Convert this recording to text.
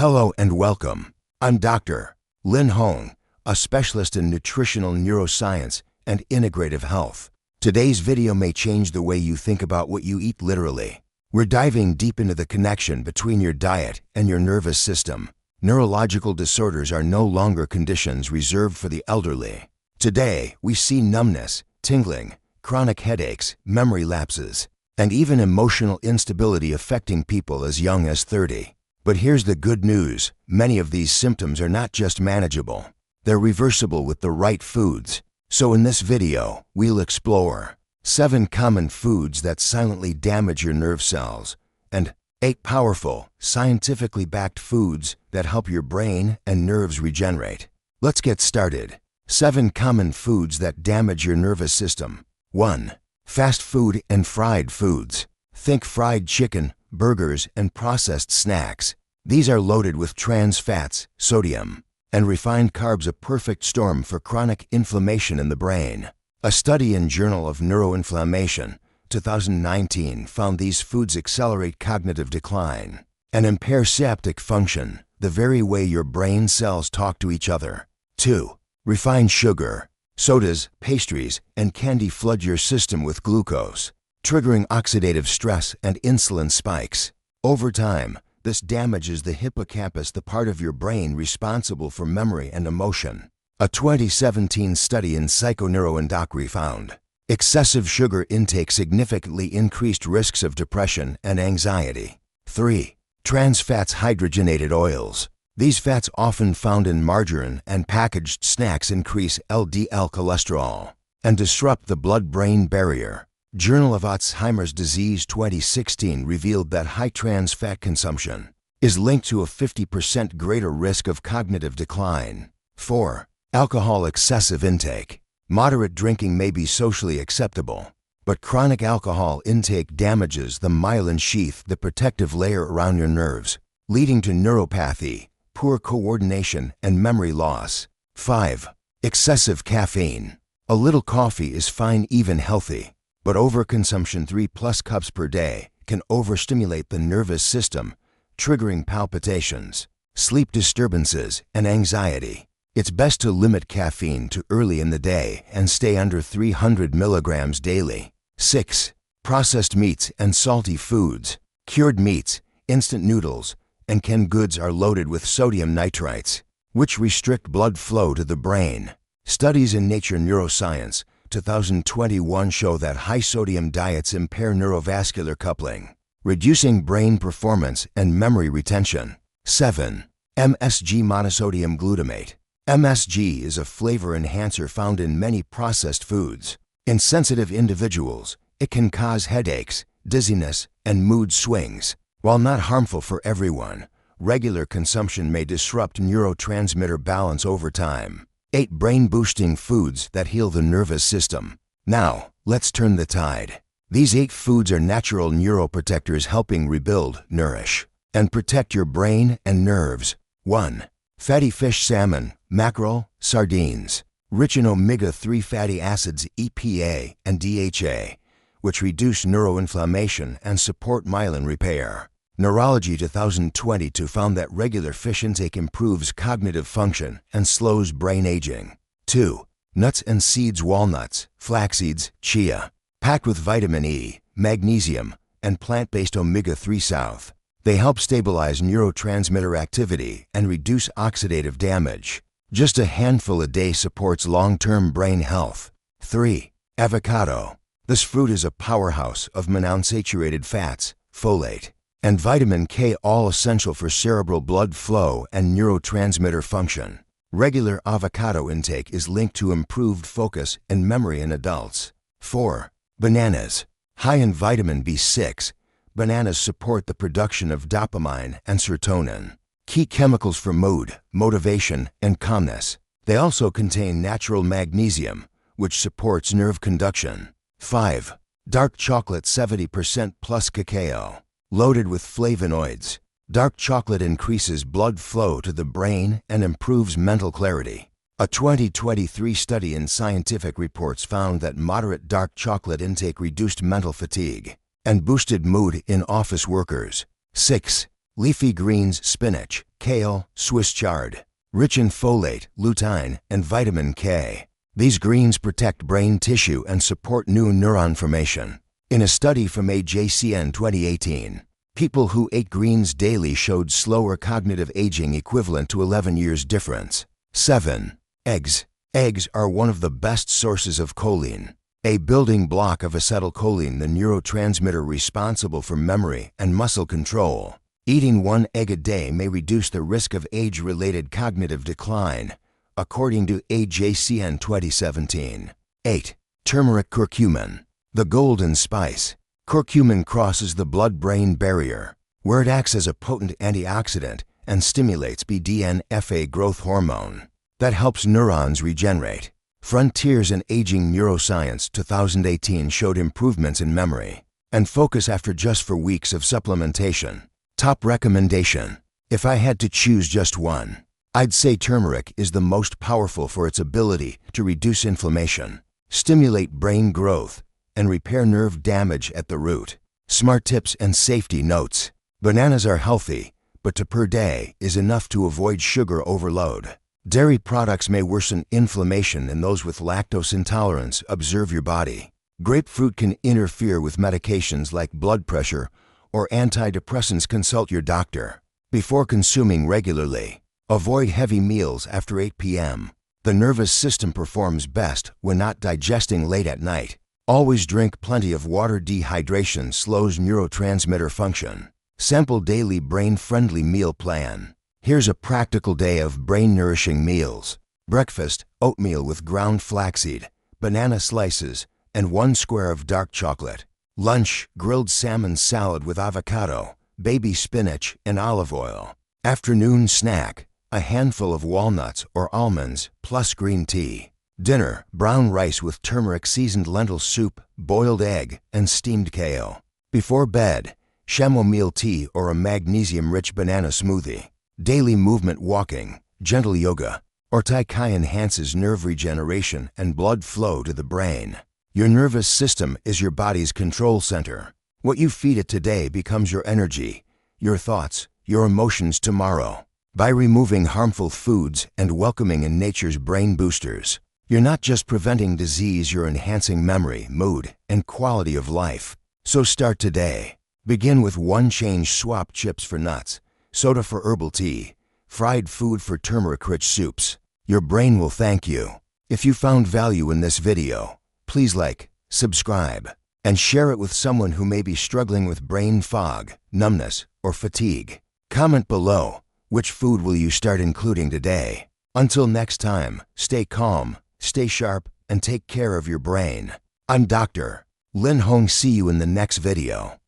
Hello and welcome. I'm Dr. Lin Hong, a specialist in nutritional neuroscience and integrative health. Today's video may change the way you think about what you eat literally. We're diving deep into the connection between your diet and your nervous system. Neurological disorders are no longer conditions reserved for the elderly. Today, we see numbness, tingling, chronic headaches, memory lapses, and even emotional instability affecting people as young as 30. But here's the good news. Many of these symptoms are not just manageable. They're reversible with the right foods. So in this video, we'll explore 7 common foods that silently damage your nerve cells and 8 powerful, scientifically backed foods that help your brain and nerves regenerate. Let's get started. 7 common foods that damage your nervous system. 1. Fast food and fried foods. Think fried chicken, burgers, and processed snacks. These are loaded with trans fats, sodium, and refined carbs, a perfect storm for chronic inflammation in the brain. A study in Journal of Neuroinflammation, 2019, found these foods accelerate cognitive decline and impair synaptic function, the very way your brain cells talk to each other. 2. Refined sugar. Sodas, pastries, and candy flood your system with glucose, triggering oxidative stress and insulin spikes. Over time, this damages the hippocampus, the part of your brain responsible for memory and emotion. A 2017 study in Psychoneuroendocrine found excessive sugar intake significantly increased risks of depression and anxiety. 3. Trans fats, hydrogenated oils. These fats, often found in margarine and packaged snacks, increase LDL cholesterol and disrupt the blood-brain barrier. Journal of Alzheimer's Disease 2016 revealed that high trans fat consumption is linked to a 50% greater risk of cognitive decline. 4. Alcohol excessive intake. Moderate drinking may be socially acceptable, but chronic alcohol intake damages the myelin sheath, the protective layer around your nerves, leading to neuropathy, poor coordination, and memory loss. 5. Excessive caffeine. A little coffee is fine, even healthy, but overconsumption, 3+ cups per day, can overstimulate the nervous system, triggering palpitations, sleep disturbances, and anxiety. It's best to limit caffeine to early in the day and stay under 300 milligrams daily. 6. Processed meats and salty foods. Cured meats, instant noodles, and canned goods are loaded with sodium nitrites, which restrict blood flow to the brain. Studies in Nature Neuroscience, 2021 show that high-sodium diets impair neurovascular coupling, reducing brain performance and memory retention. 7. MSG, monosodium glutamate. MSG is a flavor enhancer found in many processed foods. In sensitive individuals, it can cause headaches, dizziness, and mood swings. While not harmful for everyone, regular consumption may disrupt neurotransmitter balance over time. 8 brain-boosting foods that heal the nervous system. Now, let's turn the tide. These 8 foods are natural neuroprotectors, helping rebuild, nourish, and protect your brain and nerves. 1. Fatty fish, salmon, mackerel, sardines. Rich in omega-3 fatty acids EPA and DHA, which reduce neuroinflammation and support myelin repair. Neurology 2022 found that regular fish intake improves cognitive function and slows brain aging. 2. Nuts and seeds, walnuts, flax seeds, chia. Packed with vitamin E, magnesium, and plant-based omega-3 south. They help stabilize neurotransmitter activity and reduce oxidative damage. Just a handful a day supports long-term brain health. 3. Avocado. This fruit is a powerhouse of monounsaturated fats, folate, and vitamin K, all essential for cerebral blood flow and neurotransmitter function. Regular avocado intake is linked to improved focus and memory in adults. 4. Bananas. High in vitamin B6, bananas support the production of dopamine and serotonin, key chemicals for mood, motivation, and calmness. They also contain natural magnesium, which supports nerve conduction. 5. Dark chocolate, 70% plus cacao. Loaded with flavonoids, dark chocolate increases blood flow to the brain and improves mental clarity. A 2023 study in Scientific Reports found that moderate dark chocolate intake reduced mental fatigue and boosted mood in office workers. 6. Leafy greens, spinach, kale, Swiss chard, rich in folate, lutein, and vitamin K. These greens protect brain tissue and support new neuron formation. In a study from AJCN 2018, people who ate greens daily showed slower cognitive aging equivalent to 11 years difference. 7. Eggs. Eggs are one of the best sources of choline, a building block of acetylcholine, the neurotransmitter responsible for memory and muscle control. Eating 1 egg a day may reduce the risk of age-related cognitive decline, according to AJCN 2017. 8. Turmeric curcumin. The golden spice. Curcumin crosses the blood-brain barrier, where it acts as a potent antioxidant and stimulates BDNF-A growth hormone that helps neurons regenerate. Frontiers in Aging Neuroscience 2018 showed improvements in memory and focus after just 4 weeks of supplementation. Top recommendation. If I had to choose just one, I'd say turmeric is the most powerful for its ability to reduce inflammation, stimulate brain growth, and repair nerve damage at the root. Smart tips and safety notes. Bananas are healthy, but 2 per day is enough to avoid sugar overload. Dairy products may worsen inflammation in those with lactose intolerance. Observe your body. Grapefruit can interfere with medications like blood pressure or antidepressants. Consult your doctor before consuming regularly. Avoid heavy meals after 8 p.m. The nervous system performs best when not digesting late at night. Always drink plenty of water. Dehydration slows neurotransmitter function. Sample daily brain-friendly meal plan. Here's a practical day of brain-nourishing meals. Breakfast: oatmeal with ground flaxseed, banana slices, and 1 square of dark chocolate. Lunch: grilled salmon salad with avocado, baby spinach, and olive oil. Afternoon snack: a handful of walnuts or almonds plus green tea. Dinner: brown rice with turmeric-seasoned lentil soup, boiled egg, and steamed kale. Before bed: chamomile tea or a magnesium-rich banana smoothie. Daily movement: walking, gentle yoga, or Tai Chi enhances nerve regeneration and blood flow to the brain. Your nervous system is your body's control center. What you feed it today becomes your energy, your thoughts, your emotions tomorrow. By removing harmful foods and welcoming in nature's brain boosters, you're not just preventing disease, you're enhancing memory, mood, and quality of life. So start today. Begin with 1 change: swap chips for nuts, soda for herbal tea, fried food for turmeric-rich soups. Your brain will thank you. If you found value in this video, please like, subscribe, and share it with someone who may be struggling with brain fog, numbness, or fatigue. Comment below, which food will you start including today? Until next time, stay calm, stay sharp, and take care of your brain. I'm Dr. Lin Hong. See you in the next video.